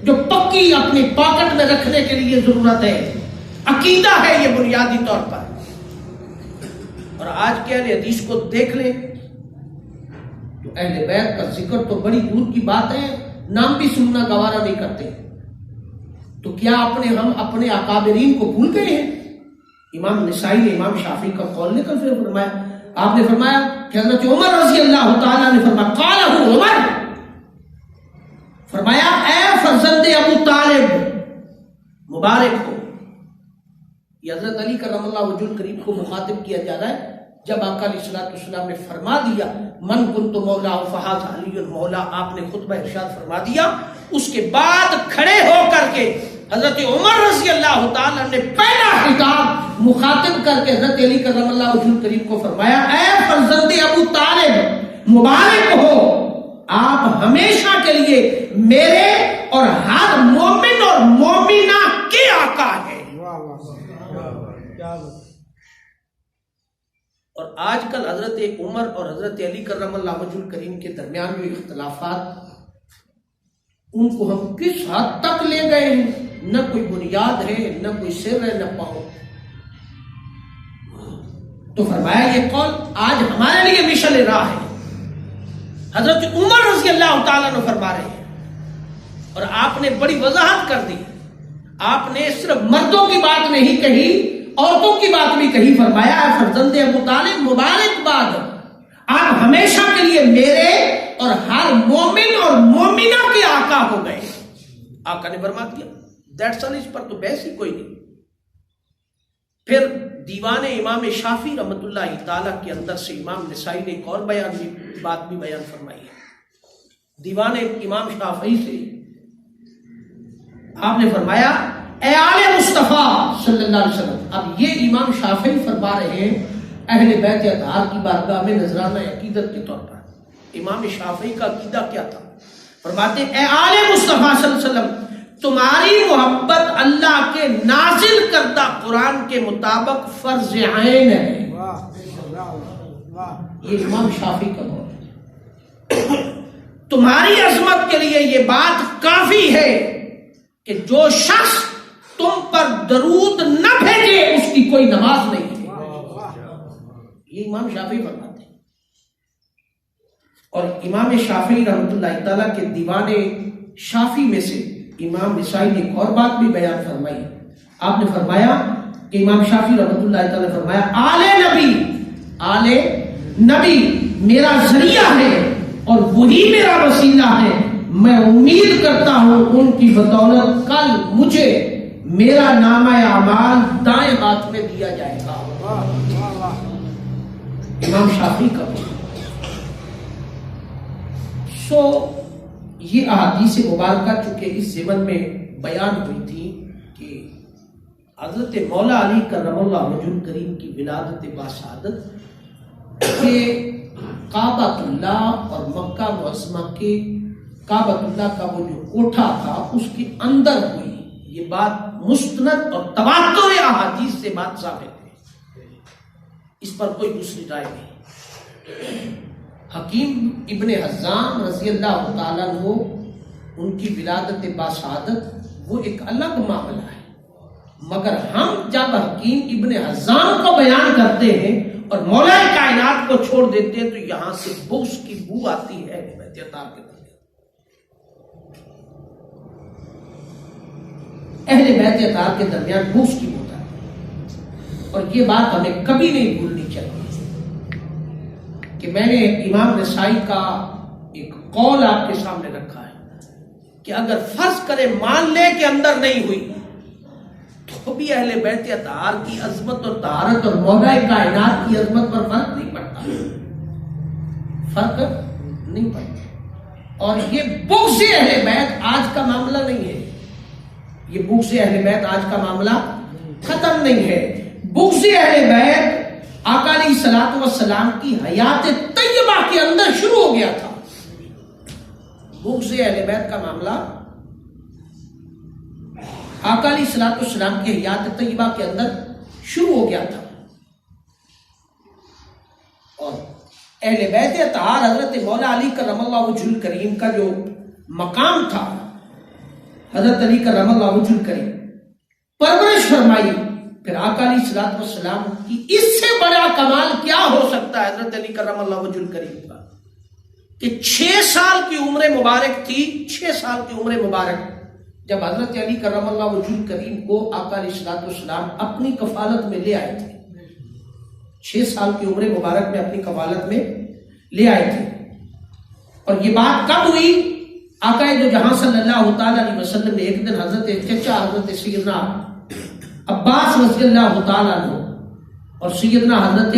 جو پکی اپنی پاکٹ میں رکھنے کے لیے ضرورت ہے، عقیدہ ہے یہ بنیادی طور پر۔ اور آج کے اہل حدیث کو دیکھ لیں تو اہل بیت کا ذکر تو بڑی دور کی بات ہے، نام بھی سننا گوارا نہیں کرتے، تو کیا ہم اپنے اکابرین کو بھول گئے ہیں؟ امام نسائی نے امام شافعی کا قول نکل پھر فرمایا، آپ نے فرمایا کہ حضرت عمر رضی اللہ تعالیٰ نے فرمایا، قالہ عمر، فرمایا اے فرزند ابو طالب مبارک ہو۔ یہ حضرت علی کرم اللہ وجہ الکریم کو مخاطب کیا جا رہا ہے، جب آقا علیہ الصلوۃ والسلام نے فرما دیا من کنت مولا فہذا علی مولا، آپ نے خطبہ ارشاد فرما دیا، اس کے بعد کھڑے ہو کر کے حضرت عمر رضی اللہ تعالیٰ نے پہلا خطاب مخاطب کر کے حضرت علی کرم اللہ وجہ الکریم کو فرمایا، اے فرزند ابو طالب مبارک ہو، آپ ہمیشہ کے لیے میرے اور ہر مومن اور مومنہ کے آقا ہیں۔ اور آج کل حضرت عمر اور حضرت علی کرم اللہ وجہ الکریم کے درمیان جو اختلافات، ان کو ہم کس حد تک لے گئے ہیں، نہ کوئی بنیاد ہے، نہ کوئی سر ہے، نہ پاؤں۔ تو فرمایا یہ قول آج ہمارے لیے مشعل راہ ہے، حضرت عمر رضی اللہ تعالیٰ نے فرما رہے ہیں، اور آپ نے بڑی وضاحت کر دی، آپ نے صرف مردوں کی بات نہیں کہی، عورتوں کی بات بھی کہی، فرمایا اے فرزند ابو طالب مبارکباد، آپ ہمیشہ کے لیے میرے اور ہر مومن اور مومنہ کے آقا ہو گئے۔ آقا نے فرما دیا، دیٹس آل، اس پر تو بحث ہی کوئی نہیں۔ پھر دیوان امام شافعی رحمت اللہ تعالیٰ کے اندر سے امام نسائی نے ایک اور بات بھی بیان فرمائی ہے۔ دیوان امام شافعی سے آپ نے فرمایا، اے آل مصطفیٰ صلی اللہ علیہ وسلم، اب یہ امام شافعی فرما رہے ہیں اہل بیت اطہار کی بارگاہ میں نذرانہ عقیدت کے طور پر۔ امام شافعی کا عقیدہ کیا تھا؟ فرماتے ہیں، اے آل مصطفیٰ صلی اللہ علیہ وسلم، تمہاری محبت اللہ کے نازل کردہ قرآن کے مطابق فرض عین ہے۔ یہ امام شافعی کا قول ہے۔ تمہاری عظمت کے لیے یہ بات کافی ہے کہ جو شخص تم پر درود نہ بھیجے اس کی کوئی نماز نہیں ہے۔ یہ امام شافعی فرماتے ہیں۔ اور امام شافعی رحمۃ اللہ تعالیٰ کے دیوان شافعی میں سے امام نسائی نے ایک اور بات بھی بیان فرمائی۔ آپ نے فرمایا کہ امام شافعی رحمۃ اللہ تعالیٰ نے فرمایا آل نبی میرا ذریعہ ہے اور وہی میرا وسیلہ ہے، میں امید کرتا ہوں ان کی بدولت کل مجھے میرا نامہ اعمال دائیں ہاتھ میں دیا جائے گا۔ امام شافعی کا یہ احادیث مبارکہ چونکہ اس ضمن میں بیان ہوئی تھی کہ حضرت مولا علی کرم اللہ وجہ الکریم کی ولادت باسعادت کہ کعبۃ اللہ اور مکہ معظمہ کے کعبۃ اللہ کا وہ جو کوٹھا تھا اس کے اندر ہوئی، یہ بات مستند اور تواتر احادیث سے بات ثابت ہے، اس پر کوئی دوسری رائے نہیں۔ حکیم ابن حزام رضی اللہ تعالیٰ عنہ ان کی ولادت باسعادت وہ ایک الگ معاملہ ہے، مگر ہم جب حکیم ابن حزام کو بیان کرتے ہیں اور مولا کائنات کو چھوڑ دیتے ہیں تو یہاں سے بغض کی بو آتی ہے بیت عطار کے درمیان۔ اہل بیت عطار کے درمیان بغض کی بو آتی ہے، اور یہ بات ہمیں کبھی نہیں بھولنی چاہیے کہ میں نے امام نسائی کا ایک قول آپ کے سامنے رکھا ہے کہ اگر فرض کرے مان لے کہ اندر نہیں ہوئی تو بھی اہل بیت اطہار کی عظمت اور طہارت اور مولا کائنات کی عظمت پر فرق نہیں پڑتا، فرق نہیں پڑتا۔ اور یہ بغض اہل بیت آج کا معاملہ نہیں ہے، یہ بغض اہل بیت آج کا معاملہ ختم نہیں ہے۔ بغض اہل بیت آقا علیہ الصلوۃ والسلام کی حیات طیبہ کے اندر شروع ہو گیا تھا۔ بغض اہل بیت کا معاملہ آقا علیہ الصلوۃ والسلام کی حیات طیبہ کے اندر شروع ہو گیا تھا، اور اہل بیت اطہار حضرت مولا علی کرم اللہ وجہ الکریم کا جو مقام تھا، حضرت علی کرم اللہ وجہ الکریم پرورش فرمائی، پھر آقا علیہ الصلوۃ والسلام کی اس سے بڑا کمال کیا ہو سکتا ہے حضرت علی کرم اللہ وجہ الکریم کا کہ 6 سال کی عمر مبارک تھی، 6 سال کی عمر مبارک جب حضرت علی کرم اللہ وجہ الکریم کو آقا علیہ الصلوۃ والسلام اپنی کفالت میں لے آئے تھے، 6 سال کی عمر مبارک میں اپنی کفالت میں لے آئے تھے۔ اور یہ بات کب ہوئی؟ آقا دو جہاں صلی اللہ تعالی علیہ وسلم نے ایک دن حضرت چچا حضرت سیدنا عباس رضی اللہ تعالیٰ عنہ اور سیدنا حضرت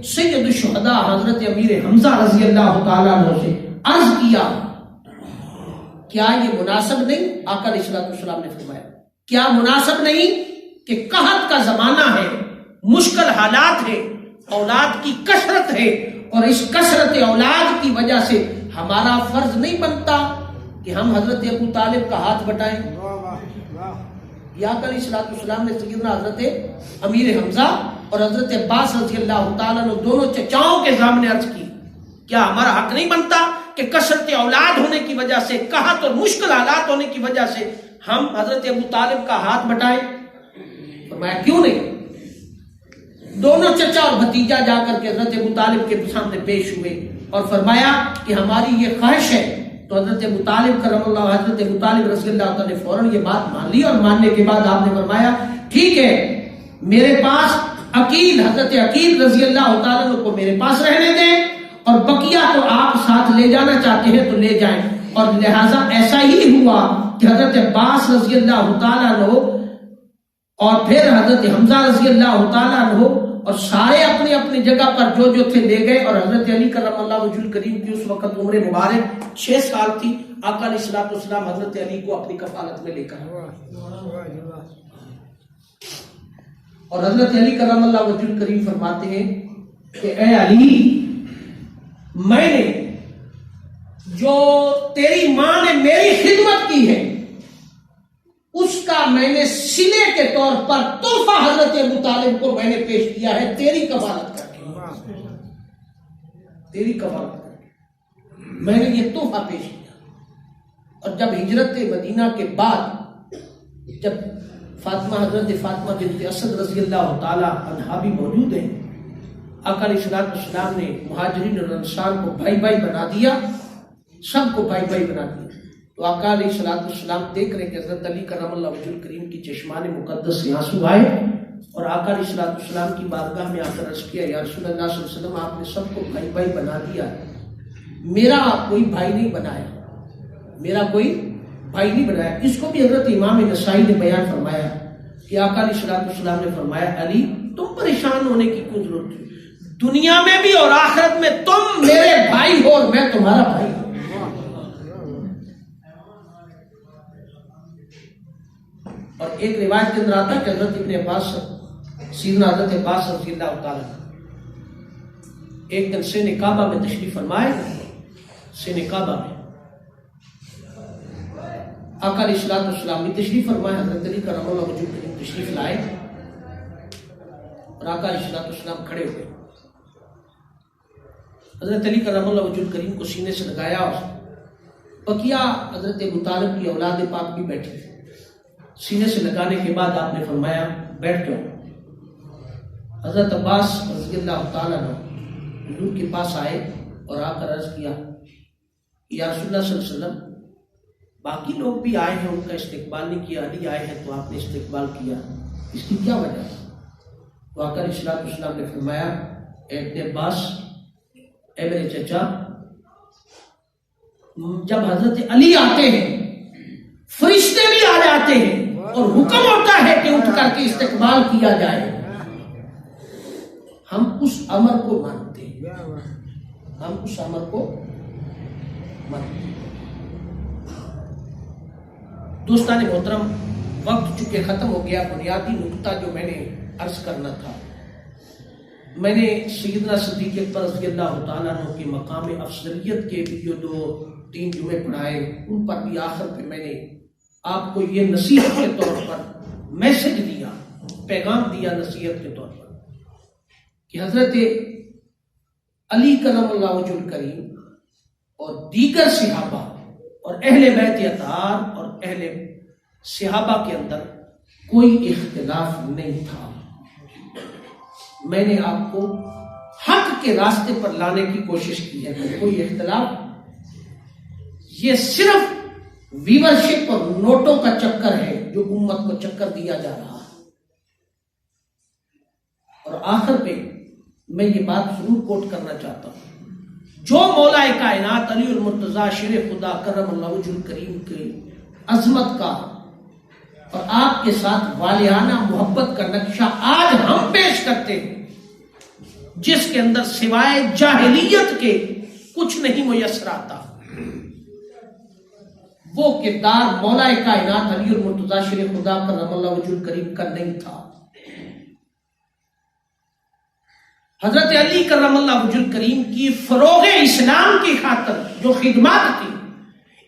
سید الشہداء حضرت امیر حمزہ رضی اللہ تعالیٰ عنہ سے عرض کیا، کیا یہ مناسب نہیں؟ آقا علیہ الصلوۃ والسلام نے فرمایا کیا مناسب نہیں کہ قحط کا زمانہ ہے، مشکل حالات ہے، اولاد کی کثرت ہے، اور اس کثرت اولاد کی وجہ سے ہمارا فرض نہیں بنتا کہ ہم حضرت ابو طالب کا ہاتھ بٹائیں؟ یا آقا علیہ الصلوۃ والسلام نے سیدنا حضرت امیر حمزہ اور حضرت عباس رضی اللہ تعالیٰ نے دونوں چچاؤں کے سامنے عرض کی، کیا ہمارا حق نہیں بنتا کہ کثرت اولاد ہونے کی وجہ سے، قحط اور مشکل حالات ہونے کی وجہ سے ہم حضرت ابو طالب کا ہاتھ بٹائیں؟ فرمایا کیوں نہیں؟ دونوں چچا اور بھتیجا جا کر کے حضرت ابو طالب کے سامنے پیش ہوئے اور فرمایا کہ ہماری یہ خواہش ہے، تو حضرت ابو طالب کرم اللہ حضرت ابو طالب رضی اللہ تعالیٰ نے فوراً یہ بات مان لی، اور ماننے کے بعد آپ نے فرمایا ٹھیک ہے، میرے پاس عقیل حضرت عقیل رضی اللہ تعالیٰ کو میرے پاس رہنے دیں، اور بقیہ تو آپ ساتھ لے جانا چاہتے ہیں تو لے جائیں۔ اور لہٰذا ایسا ہی ہوا کہ حضرت عباس رضی اللہ تعالیٰ عنہ اور پھر حضرت حمزہ رضی اللہ تعالیٰ عنہ اور سارے اپنی اپنی جگہ پر جو جو تھے لے گئے، اور حضرت علی کرم اللہ وجہ الکریم کی اس وقت عمر مبارک 6 سال تھی۔ آقا علیہ الصلوۃ والسلام حضرت علی کو اپنی کفالت میں لے کر، اور حضرت علی کرم اللہ وجہ الکریم فرماتے ہیں کہ اے علی، میں نے جو تیری ماں نے میری خدمت کی ہے اس کا میں نے صلے کے طور پر تحفہ حضرت ابو طالب کو میں نے پیش کیا ہے تیری کفالت کر کے۔ تیری کفالت کریں گے۔ میں نے یہ تحفہ پیش کیا۔ اور جب ہجرت مدینہ کے بعد جب حضرت فاطمہ بنت اسد رضی اللہ تعالی عنہا بھی موجود ہیں، آقا علیہ الصلوۃ والسلام نے مہاجرین اور انصار کو بھائی بھائی بنا دیا، سب کو بھائی بھائی بنا دیا، تو آقا علیہ الصلوۃ والسلام دیکھ رہے کہ حضرت علی کرم اللہ وجہ الکریم کی چشمان مقدس سے آنسو آئے، اور آقا علیہ الصلوۃ والسلام کی بارگاہ میں آ کر عرض کیا یا رسول اللہ صلی اللہ علیہ وسلم آپ نے سب کو بھائی بھائی بنا دیا، میرا کوئی بھائی نہیں بنایا، میرا کوئی بھائی نہیں بنایا۔ اس کو بھی حضرت امام نسائی نے بیان فرمایا کہ آقا علیہ الصلوۃ والسلام نے فرمایا علی تم پریشان ہونے کی کیوں ضرورت ہے، دنیا میں بھی اور آخرت میں تم میرے بھائی ہو اور میں تمہارا بھائی ہوں۔ اور ایک روایت کے اندر آتا ہے کہ حضرت ابن عباس سیدنا حضرت عباس رضی اللہ تعالیٰ ایک دن سین کعبہ میں تشریف فرمائے، سین کعبہ میں آقا علیہ الصلوۃ والسلام بھی تشریف فرمائے، حضرت علی کرم اللہ وجہ الکریم تشریف لائے، اور آقا علیہ الصلوۃ والسلام کھڑے ہوئے، حضرت علی کرم اللہ وجہ الکریم کو سینے سے لگایا، اور بقیہ حضرت ابو طالب کی اولاد پاک بھی بیٹھی، سینے سے لگانے کے بعد آپ نے فرمایا بیٹھ جاؤ۔ حضرت عباس رضی اللہ تعالیٰ عنہ حضور کے پاس آئے اور آ کر عرض کیا یا رسول اللہ صلی اللہ علیہ وسلم باقی لوگ بھی آئے ہیں، ان کا استقبال نہیں کیا، علی آئے ہیں تو آپ نے استقبال کیا، اس کی کیا وجہ ہے؟ تو آقا علیہ الصلوۃ والسلام نے فرمایا اے ابن عباس، اے میرے چچا، جب حضرت علی آتے ہیں فرشتے بھی آ جاتے ہیں اور حکم ہوتا ہے کہ اٹھ کر کے استقبال کیا جائے، ہم اس امر کو مانتے ہیں، ہم اس امر کو مانتے ہیں۔ دوستان محترم، وقت چونکہ ختم ہو گیا، بنیادی نکتہ جو میں نے عرض کرنا تھا، میں نے سیدنا صدیق اکبر رضی اللہ تعالیٰ عنہ کے مقام افضلیت کے بھی جو 2-3 جمعے پڑھائے، ان پر بھی آخر پہ میں نے آپ کو یہ نصیحت کے طور پر میسج دیا، پیغام دیا نصیحت کے طور پر کہ حضرت علی کرم اللہ وجہ الکریم اور دیگر صحابہ اور اہل بیت اطہار اور اہل صحابہ کے اندر کوئی اختلاف نہیں تھا۔ میں نے آپ کو حق کے راستے پر لانے کی کوشش کی ہے کہ کوئی اختلاف، یہ صرف ویورشپ اور نوٹوں کا چکر ہے جو امت کو چکر دیا جا رہا ہے۔ اور آخر پہ میں یہ بات ضرور کوٹ کرنا چاہتا ہوں، جو مولا کائنات علی المرتضیٰ شیر خدا کرم اللہ وجہ الکریم کی عظمت کا اور آپ کے ساتھ والہانہ محبت کا نقشہ آج ہم پیش کرتے ہیں، جس کے اندر سوائے جاہلیت کے کچھ نہیں میسر آتا، وہ کردار مولا کائنات علی المرتضیٰ شیر خدا کرم اللہ وجہ الکریم کا نہیں تھا۔ حضرت علی کرم اللہ وجہ الکریم کی فروغ اسلام کی خاطر جو خدمات تھی،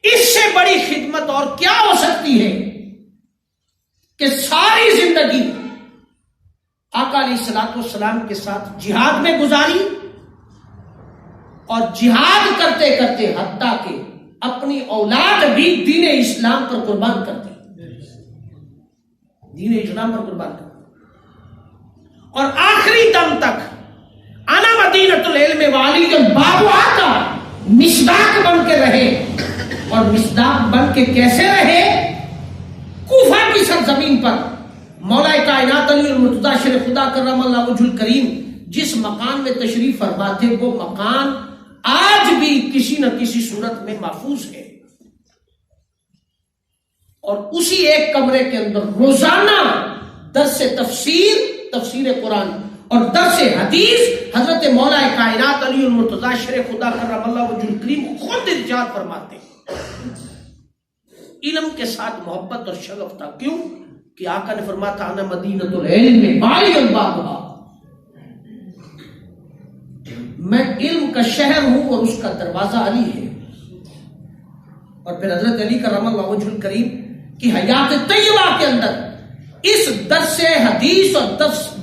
اس سے بڑی خدمت اور کیا ہو سکتی ہے کہ ساری زندگی آقا علیہ الصلوۃ والسلام کے ساتھ جہاد میں گزاری، اور جہاد کرتے کرتے حتیٰ کہ اپنی اولاد بھی دین اسلام پر قربان کر دی، دین اسلام پر قربان کر دی، اور آخری دم تک انا مدینۃ العلم والی جو بابو آتا مصداق بن کے رہے، اور مصداق بن کے کیسے رہے؟ کوفہ کی سرزمین پر مولا کائنات علی المرتضیٰ شیر خدا کرم اللہ وجہ الکریم جس مکان میں تشریف فرما تھے، وہ مکان آج بھی کسی نہ کسی صورت میں محفوظ ہے، اور اسی ایک کمرے کے اندر روزانہ درس تفسیر قرآن اور درس حدیث حضرت مولا کائنات علی المرتضیٰ شیر خدا کرم اللہ وجہ الکریم خود ارشاد فرماتے ہیں۔ علم کے ساتھ محبت اور شغف تھا، کیوں کہ آقا نے فرمایا تھا انا مدینۃ العلم باعث بابھا، میں علم کا شہر ہوں اور اس کا دروازہ علی ہے۔ اور پھر حضرت علی کرم اللہ وجہ الکریم کی حیات طیبہ کے اندر اس درس حدیث اور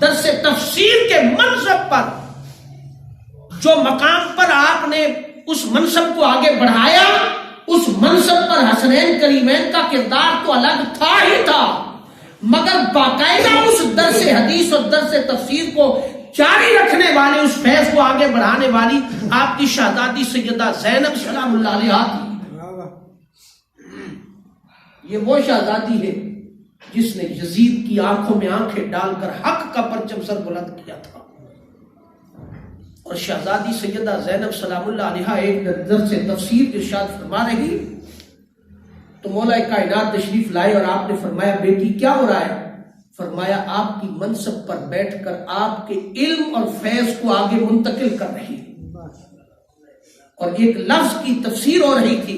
درس تفسیر کے منصب پر جو مقام پر آپ نے اس منصب کو آگے بڑھایا، اس منصب پر حسنین کریمین کا کردار تو الگ تھا ہی تھا، مگر باقاعدہ اس درس حدیث اور درس تفسیر کو جاری رکھنے والے، اس فیض کو آگے بڑھانے والی آپ کی شہزادی سیدہ زینب سلام اللہ علیہا تھی۔ یہ وہ شہزادی ہے جس نے یزید کی آنکھوں میں آنکھیں ڈال کر حق کا پرچم سر بلند کیا تھا، اور شہزادی سیدہ زینب سلام اللہ علیہا ایک درس تفسیر ارشاد فرما رہی تو مولا کائنات تشریف لائے اور آپ نے فرمایا بیٹی کیا ہو رہا ہے؟ فرمایا آپ کی منصب پر بیٹھ کر آپ کے علم اور فیض کو آگے منتقل کر رہی، اور ایک لفظ کی تفسیر ہو رہی تھی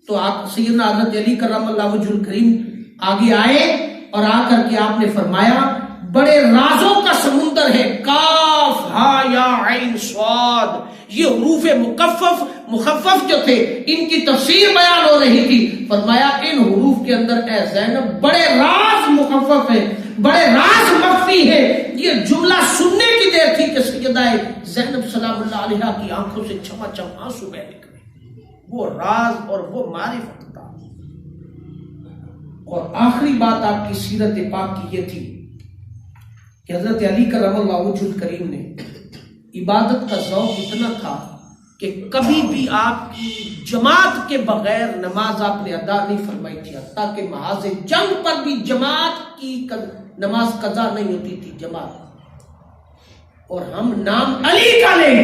تو آپ سیدنا حضرت علی کرم اللہ وجہ الکریم آگے آئے اور آ کر کے آپ نے فرمایا بڑے رازوں کا سمندر ہے، کاف ہا یا عین صاد، یہ حروف مخفف جو تھے ان کی تفسیر بیان ہو رہی تھی۔ فرمایا ان حروف کے اندر اے زینب بڑے راز مخفف ہیں، بڑے راز مخفی ہے۔ یہ جملہ سننے کی دیر تھی کہ سیدہ زینب سلام اللہ علیہا کی آنکھوں سے چھما چھم آنسو بہہ نکلے، وہ راز اور وہ معرفت تھا۔ اور آخری بات آپ کی سیرت پاک کی یہ تھی کہ حضرت علی کرم اللہ وجہ الکریم نے عبادت کا ذوق اتنا تھا کہ کبھی بھی آپ کی جماعت کے بغیر نماز آپ نے ادا نہیں فرمائی تھی، حتیٰ کہ محاذ جنگ پر بھی جماعت کی نماز قضا نہیں ہوتی تھی، جماعت۔ اور ہم نام علی کا لیں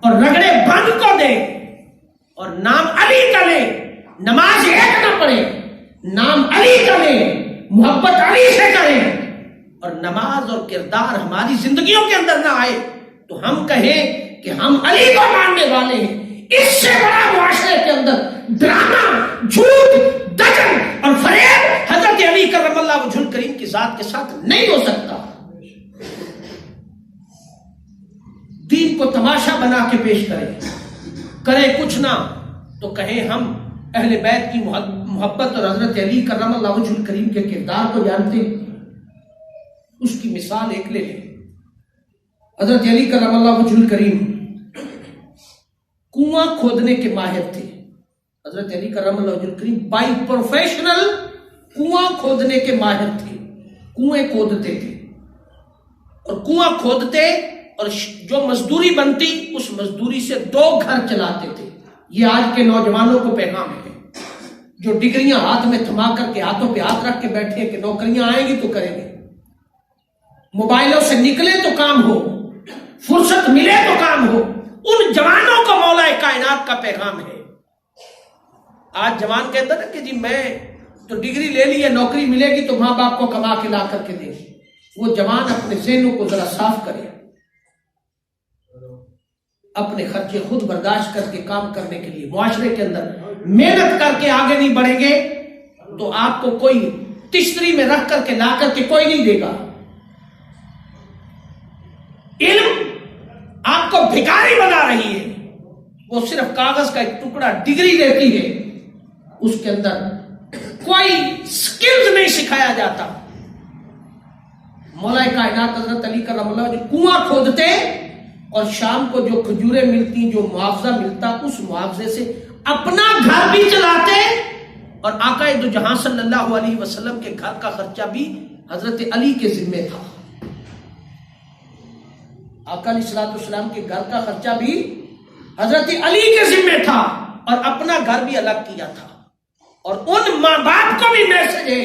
اور رگڑے بند کو دیں، اور نام علی کا لیں نماز ایک نہ پڑھیں، نام علی کا لیں محبت علی سے کریں، اور نماز اور کردار ہماری زندگیوں کے اندر نہ آئے تو ہم کہیں کہ ہم علی کو ماننے والے ہیں۔ اس سے بڑا معاشرے کے اندر ڈرامہ، جھوٹ، دجل اور فریب حضرت علی کرم اللہ وجہ الکریم کی ذات کے ساتھ نہیں ہو سکتا۔ دین کو تماشا بنا کے پیش کریں کچھ نہ تو کہیں ہم اہل بیت کی محبت اور حضرت علی کرم اللہ وجہ الکریم کے کردار کو جانتے ہیں۔ اس کی مثال ایک لے لیں، حضرت علی کرم اللہ وجہ الکریم کنواں کھودنے کے ماہر تھے۔ حضرت علی کرم اللہ وجہ الکریم بائی پروفیشنل کنواں کھودنے کے ماہر تھے، کنویں کھودتے تھے، اور کنواں کھودتے اور جو مزدوری بنتی اس مزدوری سے 2 گھر چلاتے تھے۔ یہ آج کے نوجوانوں کو پیغام ہے جو ڈگریاں ہاتھ میں تھما کر کے ہاتھوں پہ ہاتھ رکھ کے بیٹھے کہ نوکریاں آئیں گی تو کریں گے، موبائلوں سے نکلے تو کام ہو، فرصت ملے تو کام ہو۔ ان جوانوں کو مولا کائنات کا پیغام ہے۔ آج جوان کہتا نا کہ جی میں تو ڈگری لے لی ہے، نوکری ملے گی تو ماں باپ کو کما کے لا کر کے دے۔ وہ جوان اپنے ذہنوں کو ذرا صاف کرے، اپنے خرچے خود برداشت کر کے کام کرنے کے لیے معاشرے کے اندر محنت کر کے آگے نہیں بڑھیں گے تو آپ کو کوئی تشتری میں رکھ کر کے لا کر کے کوئی نہیں دے گا۔ علم آپ کو بھکاری بنا رہی ہے، وہ صرف کاغذ کا ایک ٹکڑا ڈگری دیتی ہے، اس کے اندر کوئی سکلز نہیں سکھایا جاتا۔ مولا کائنات حضرت علی کرم اللہ جو کنواں کھودتے اور شام کو جو کھجوریں ملتی، جو معاوضہ ملتا، اس معاوضے سے اپنا گھر بھی چلاتے، اور آقا دو جہاں صلی اللہ علیہ وسلم کے گھر کا خرچہ بھی حضرت علی کے ذمہ تھا۔ آقا علیہ السلام کے گھر کا خرچہ بھی حضرت علی کے ذمہ تھا، اور اپنا گھر بھی الگ کیا تھا۔ اور ان ماں باپ کو بھی میسج ہے،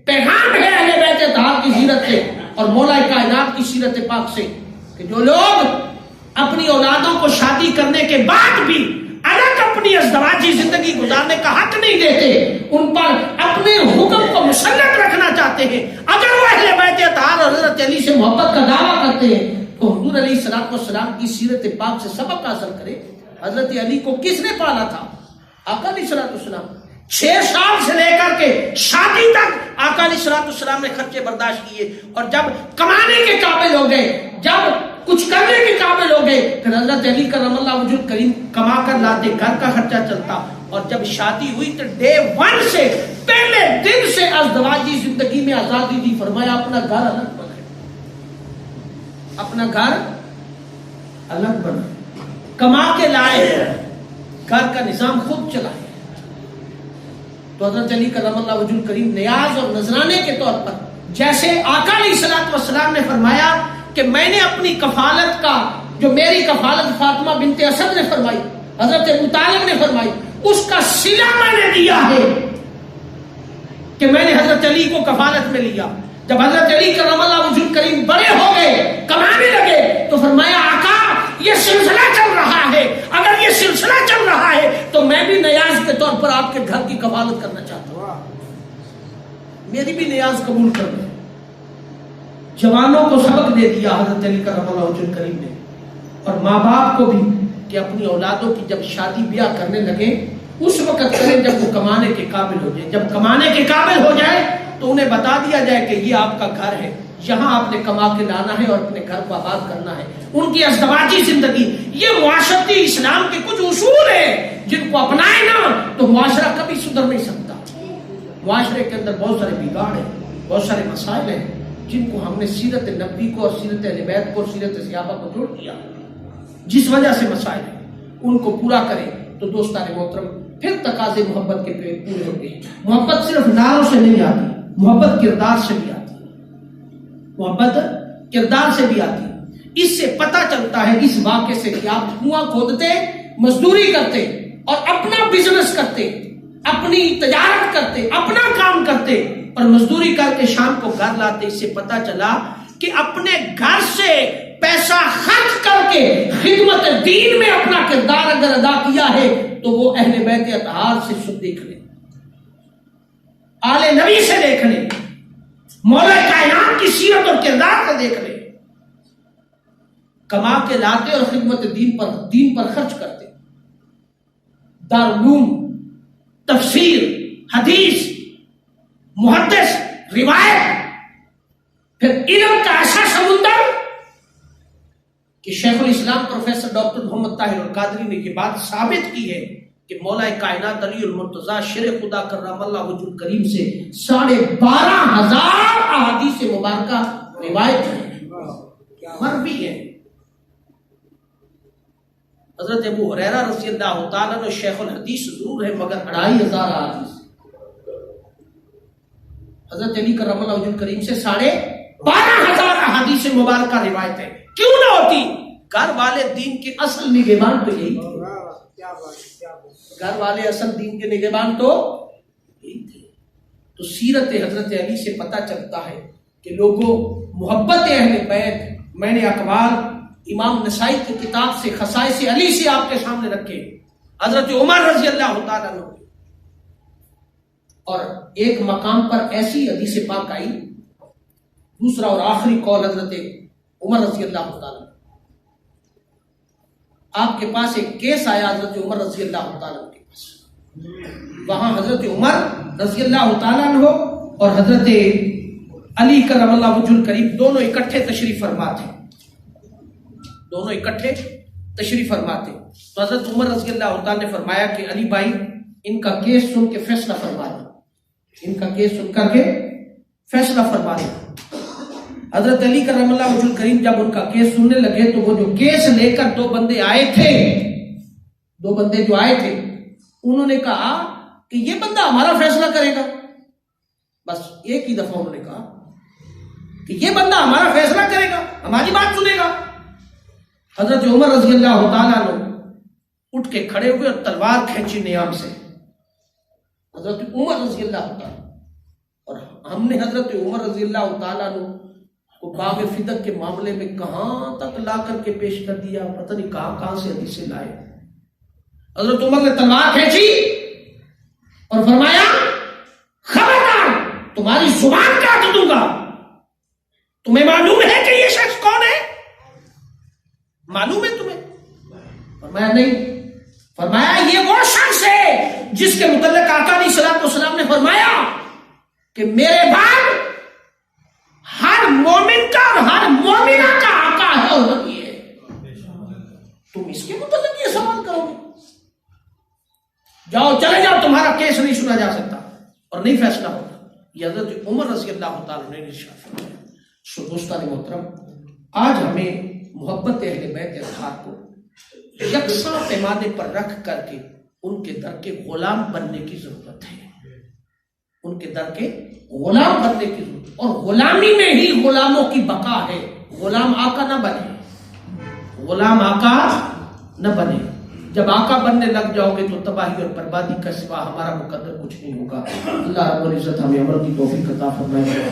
پیغام ہے اہل بیت اطہار کی سیرت سے اور مولا کائنات کی سیرت پاک سے کہ جو لوگ اپنی اولادوں کو شادی کرنے کے بعد بھی الگ اپنی ازدواجی زندگی گزارنے کا حق نہیں دیتے، ان پر اپنے حکم کو مسلط رکھنا چاہتے ہیں، اگر وہ اہل بیت اطہار اور حضرت علی سے محبت کا دعویٰ کرتے ہیں تو حضور علیہ السلام کی سیرت پاک سے سبق حاصل کرے۔ حضرت علی کو کس نے پالا تھا؟ آقا علیہ السلام۔ 6 سال سے لے کر کے شادی تک آقا علیہ السلام نے خرچے برداشت کیے، اور جب کمانے کے قابل ہو گئے، جب کچھ کرنے کے قابل ہو گئے، پھر حضرت علی کرم اللہ وجہ الکریم کما کر لاتے، گھر کا خرچہ چلتا، اور جب شادی ہوئی تو ڈے 1 سے پہلے دن سے ازدواجی زندگی میں آزادی دی۔ فرمایا اپنا گھر الگ بنائے، اپنا گھر الگ بنائے۔ کما کے لائے، گھر کا نظام خود چلائے. تو حضرت علی کرم اللہ وجہ الکریم نیاز اور نذرانے کے طور پر، جیسے آقا علیہ الصلوۃ والسلام نے فرمایا کہ میں نے اپنی کفالت کا، جو میری کفالت فاطمہ بنت اسد نے فرمائی، حضرت ابو طالب نے فرمائی، اس کا صلہ میں نے دیا ہے کہ میں نے حضرت علی کو کفالت میں لیا. جب حضرت علی کرم اللہ وجہ الکریم بڑے ہو گئے، کمانے لگے، تو فرمایا آقا یہ سلسلہ چل رہا ہے، اگر یہ سلسلہ چل رہا ہے تو میں بھی نیاز کے طور پر آپ کے گھر کی کفالت کرنا چاہتا ہوں، میری بھی نیاز قبول کر لیں. جوانوں کو سبق دے دیا حضرت علی کرم اللہ وجہ الکریم نے، اور ماں باپ کو بھی، کہ اپنی اولادوں کی جب شادی بیاہ کرنے لگے اس وقت کریں جب وہ کمانے کے قابل ہو جائے. جب کمانے کے قابل ہو جائے تو انہیں بتا دیا جائے کہ یہ آپ کا گھر ہے، یہاں آپ نے کما کے لانا ہے اور اپنے گھر کو آباد کرنا ہے. ان کی ازدواجی زندگی، یہ معاشرتی اسلام کے کچھ اصول ہیں جن کو اپنائے نا تو معاشرہ کبھی سدھر نہیں سکتا. معاشرے کے اندر بہت سارے بگاڑ ہیں، بہت سارے مسائل ہیں جن کو ہم نے سیرت نبی کو اور سیرت اہل بیت کو اور سیرت صحابہ کو توڑ دیا، جس وجہ سے مسائل ہیں. ان کو پورا کریں تو دوستان محترم پھر تقاضے محبت کے پورے ہوتے ہیں. محبت صرف نعروں سے نہیں آتی، محبت کردار سے بھی آتی، محبت کردار سے بھی آتی. اس سے پتہ چلتا ہے اس واقعے سے کہ آپ کنواں کھودتے، مزدوری کرتے اور اپنا بزنس کرتے، اپنی تجارت کرتے، اپنا کام کرتے اور مزدوری کر کے شام کو گھر لاتے. اس سے پتہ چلا کہ اپنے گھر سے پیسہ خرچ کر کے خدمت دین میں اپنا کردار اگر ادا کیا ہے تو وہ اہل بیت اطہار سے دیکھ لیں، آل نبی سے دیکھ لیں، مولا کائنات کی سیرت اور کردار سے دیکھ لیں. کما کے لاتے اور خدمت دین پر خرچ کرتے. دارالعلوم، تفسیر، حدیث، محدث، روایت، پھر علم کا ایسا سمندر کہ شیخ الاسلام پروفیسر ڈاکٹر محمد طاہر القادری نے یہ بات ثابت کی ہے کہ مولا کائنات علی المرتضیٰ شیر خدا کرم اللہ وجہ الکریم سے 12,500 احادیث مبارکہ روایت ہے، مروی ہے. حضرت ابو ہریرہ رضی اللہ تعالیٰ عنہ شیخ الحدیث ضرور ہے مگر 2,500 احادیث. حضرت علی کرم اللہ وجہ الکریم سے 12,500 احادیث مبارکہ روایت ہے. کیوں نہ ہوتی؟ گھر والے دین کے اصل نگہبان تو یہی تھے، گھر والے اصل دین کے نگہبان تو یہی تھے. تو سیرت حضرت علی سے پتہ چلتا ہے کہ لوگوں محبت اہل بیت. میں نے اقوال امام نسائی کی کتاب سے خصائص علی سے آپ کے سامنے رکھے، حضرت عمر رضی اللہ تعالیٰ عنہ. اور ایک مقام پر ایسی حدیث پاک آئی، دوسرا اور آخری قول حضرت عمر رضی اللہ تعالیٰ عنہ. آپ کے پاس ایک کیس آیا حضرت عمر رضی اللہ تعالیٰ عنہ کے پاس. وہاں حضرت عمر رضی اللہ تعالیٰ عنہ اور حضرت علی کرم اللہ وجہ الکریم دونوں اکٹھے تشریف فرماتے، دونوں اکٹھے تشریف فرماتے. تو حضرت عمر رضی اللہ تعالیٰ نے فرمایا کہ علی بھائی ان کا کیس سن کے فیصلہ فرما دیں، ان کا کیس سن کر کے فیصلہ فرما دیں. حضرت علی کرم اللہ وجہ الکریم جب ان کا کیس سننے لگے تو وہ جو کیس لے کر دو بندے آئے تھے، دو بندے جو آئے تھے انہوں نے کہا کہ یہ بندہ ہمارا فیصلہ کرے گا. بس ایک ہی دفعہ انہوں نے کہا کہ یہ بندہ ہمارا فیصلہ کرے گا، ہماری بات سنے گا. حضرت عمر رضی اللہ تعالیٰ عنہ اٹھ کے کھڑے ہوئے اور تلوار کھینچی نیام سے. حضرت عمر رضی اللہ تعالیٰ، اور ہم نے حضرت عمر رضی اللہ تعالیٰ عنہ کو باغ فدق کے معاملے میں کہاں تک لا کر کے پیش کر دیا، پتہ نہیں کہاں سے حدیثیں لائے. حضرت عمر نے تلوار کھینچی اور فرمایا خبردار تمہاری زبان کاٹ دوں گا. تمہیں معلوم ہے کہ یہ شخص کون ہے؟ معلوم ہے تمہیں؟ فرمایا نہیں. فرمایا یہ وہ شخص ہے جس کے متعلق آقا علیہ الصلوۃ والسلام نے فرمایا کہ میرے بعد ہر مومن کا اور ہر مومنہ کا آقا ہے اور نبی ہے. تم اس کے متعلق یہ سوال کرو گے؟ جاؤ چلے جاؤ، تمہارا کیس نہیں سنا جا سکتا اور نہیں فیصلہ ہوگا. یہ حضرت عمر رضی اللہ تعالیٰ نے ارشاد فرمایا. دوستان محترم، آج ہمیں محبت اہل بیت اطہار کو یکساں پیمانے پر رکھ کر کے ان کے در کے غلام بننے کی ضرورت ہے، ان کے در کے غلام بننے کی ضرورت، اور غلامی میں ہی غلاموں کی بقا ہے، غلام آقا نہ بنے، غلام آقا نہ بنے۔ جب آقا بننے لگ جاؤ گے تو تباہی اور بربادی کا سوا ہمارا مقدر کچھ نہیں ہوگا۔ اللہ رب العزت ہمیں عمل کی توفیق عطا فرمائے۔